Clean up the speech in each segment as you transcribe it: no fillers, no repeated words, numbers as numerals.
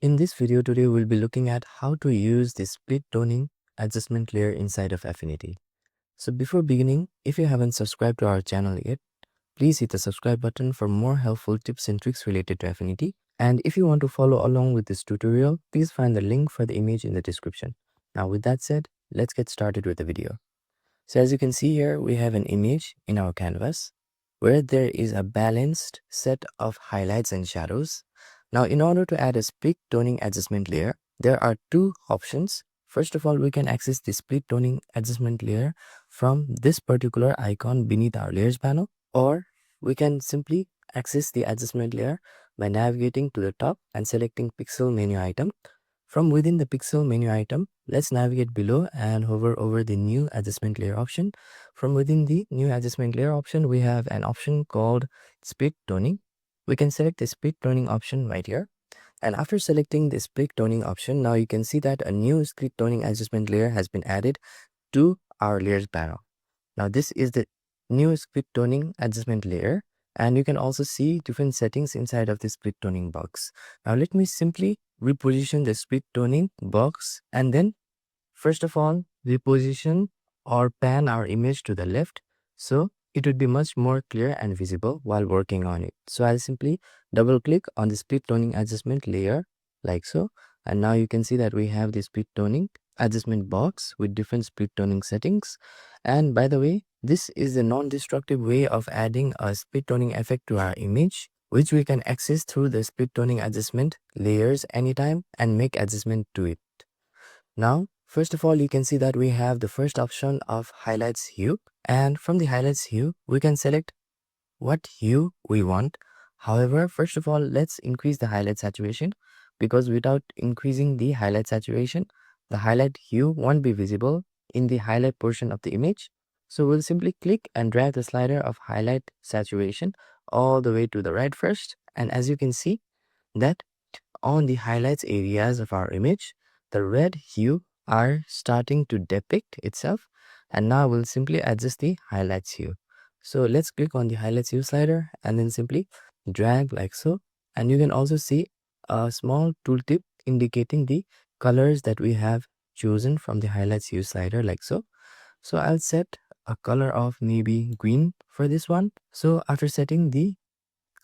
In this video today, we'll be looking at how to use the split toning adjustment layer inside of Affinity. So before beginning, if you haven't subscribed to our channel yet, please hit the subscribe button for more helpful tips and tricks related to Affinity. And if you want to follow along with this tutorial, please find the link for the image in the description. Now with that said, let's get started with the video. So as you can see here, we have an image in our canvas where there is a balanced set of highlights and shadows. Now, in order to add a split toning adjustment layer, there are two options. First of all, we can access the split toning adjustment layer from this particular icon beneath our layers panel, or we can simply access the adjustment layer by navigating to the top and selecting pixel menu item. From within the pixel menu item, let's navigate below and hover over the new adjustment layer option. From within the new adjustment layer option, we have an option called split toning. We can select the split toning option right here. And after selecting the split toning option, now you can see that a new split toning adjustment layer has been added to our layers panel. Now this is the new split toning adjustment layer, and you can also see different settings inside of the split toning box. Now let me simply reposition the split toning box, and then first of all reposition or pan our image to the left so it would be much more clear and visible while working on it. So I'll simply double click on the split toning adjustment layer like so, and now you can see that we have the split toning adjustment box with different split toning settings. And by the way, this is a non-destructive way of adding a split toning effect to our image, which we can access through the split toning adjustment layers anytime and make adjustment to it. Now, first of all, you can see that we have the first option of highlights hue, and from the highlights hue, we can select what hue we want. However, first of all, let's increase the highlight saturation, because without increasing the highlight saturation, the highlight hue won't be visible in the highlight portion of the image. So we'll simply click and drag the slider of highlight saturation all the way to the right first. And as you can see that on the highlights areas of our image, the red hue are starting to depict itself. And now we'll simply adjust the highlights hue. So let's click on the highlights hue slider and then simply drag like so. And you can also see a small tooltip indicating the colors that we have chosen from the highlights hue slider like so. So I'll set a color of maybe green for this one. So after setting the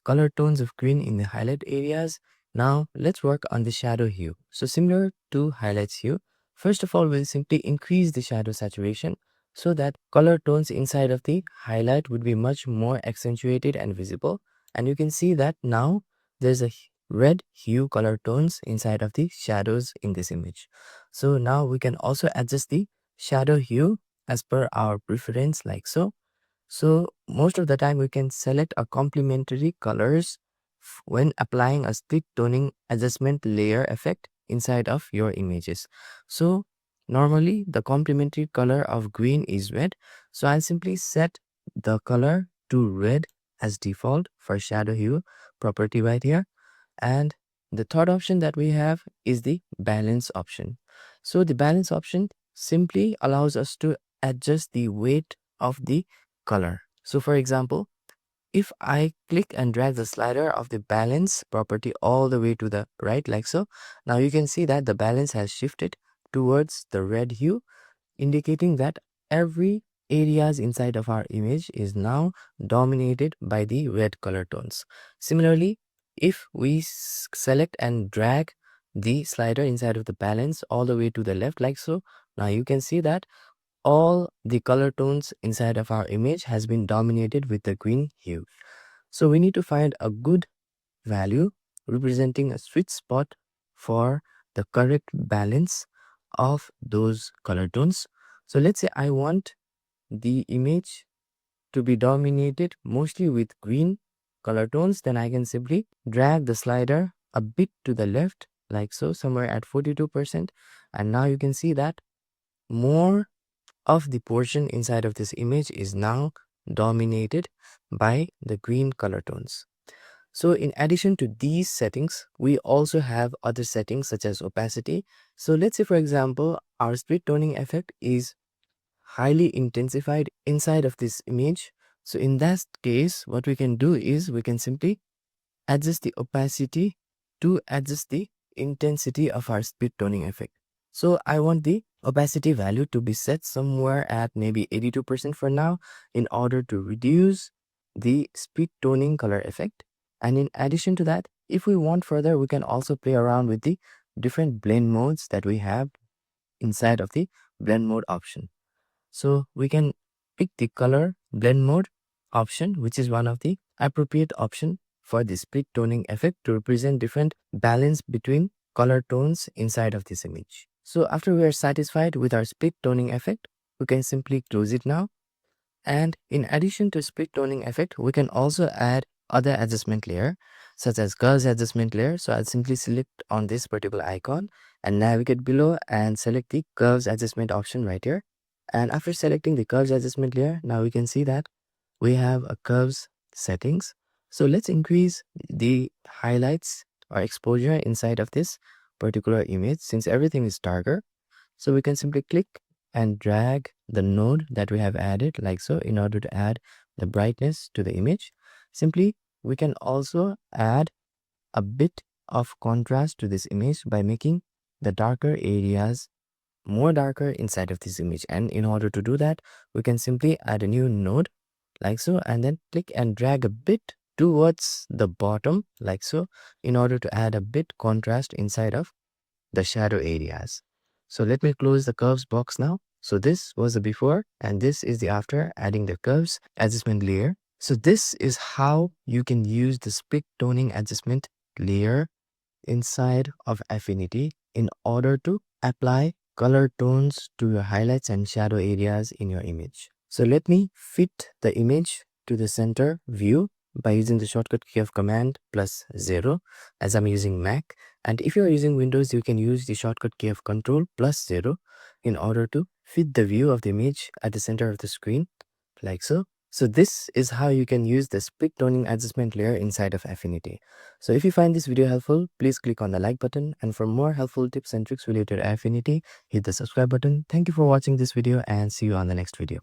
color tones of green in the highlight areas, now let's work on the shadow hue. So similar to highlights hue, first of all, we'll simply increase the shadow saturation so that color tones inside of the highlight would be much more accentuated and visible. And you can see that now there's a red hue color tones inside of the shadows in this image. So now we can also adjust the shadow hue as per our preference like so. So most of the time we can select a complementary colors when applying a split toning adjustment layer effect inside of your images. So normally the complementary color of green is red. So I'll simply set the color to red as default for shadow hue property right here. And the third option that we have is the balance option. So the balance option simply allows us to adjust the weight of the color. So for example, if I click and drag the slider of the balance property all the way to the right like so, now you can see that the balance has shifted towards the red hue, indicating that every areas inside of our image is now dominated by the red color tones. Similarly, if we select and drag the slider inside of the balance all the way to the left like so, now you can see that all the color tones inside of our image has been dominated with the green hue. So we need to find a good value representing a sweet spot for the correct balance of those color tones. So let's say I want the image to be dominated mostly with green color tones, then I can simply drag the slider a bit to the left like so, somewhere at 42%. And now you can see that more of the portion inside of this image is now dominated by the green color tones. So in addition to these settings, we also have other settings such as opacity. So let's say, for example, our split toning effect is highly intensified inside of this image. So in that case, what we can do is we can simply adjust the opacity to adjust the intensity of our split toning effect. So I want the opacity value to be set somewhere at maybe 82% for now in order to reduce the split toning color effect. And in addition to that, if we want further, we can also play around with the different blend modes that we have inside of the blend mode option. So we can pick the color blend mode option, which is one of the appropriate option for the split toning effect to represent different balance between color tones inside of this image. So after we are satisfied with our split toning effect, we can simply close it now. And in addition to split toning effect, we can also add other adjustment layer such as curves adjustment layer. So I'll simply select on this particular icon and navigate below and select the curves adjustment option right here. And after selecting the curves adjustment layer, now we can see that we have a curves settings. So let's increase the highlights or exposure inside of this particular image since everything is darker. So we can simply click and drag the node that we have added like so in order to add the brightness to the image. Simply, we can also add a bit of contrast to this image by making the darker areas more darker inside of this image. And in order to do that, we can simply add a new node like so and then click and drag a bit towards the bottom like so in order to add a bit contrast inside of the shadow areas. So let me close the curves box now. So this was the before and this is the after adding the curves adjustment layer. So this is how you can use the split toning adjustment layer inside of Affinity in order to apply color tones to your highlights and shadow areas in your image. So let me fit the image to the center view by using the shortcut key of Command plus 0 as I'm using Mac. And if you're using Windows, you can use the shortcut key of Control plus 0 in order to fit the view of the image at the center of the screen like so. So this is how you can use the split toning adjustment layer inside of Affinity. So if you find this video helpful, please click on the like button, and for more helpful tips and tricks related to Affinity, hit the subscribe button. Thank you for watching this video and see you on the next video.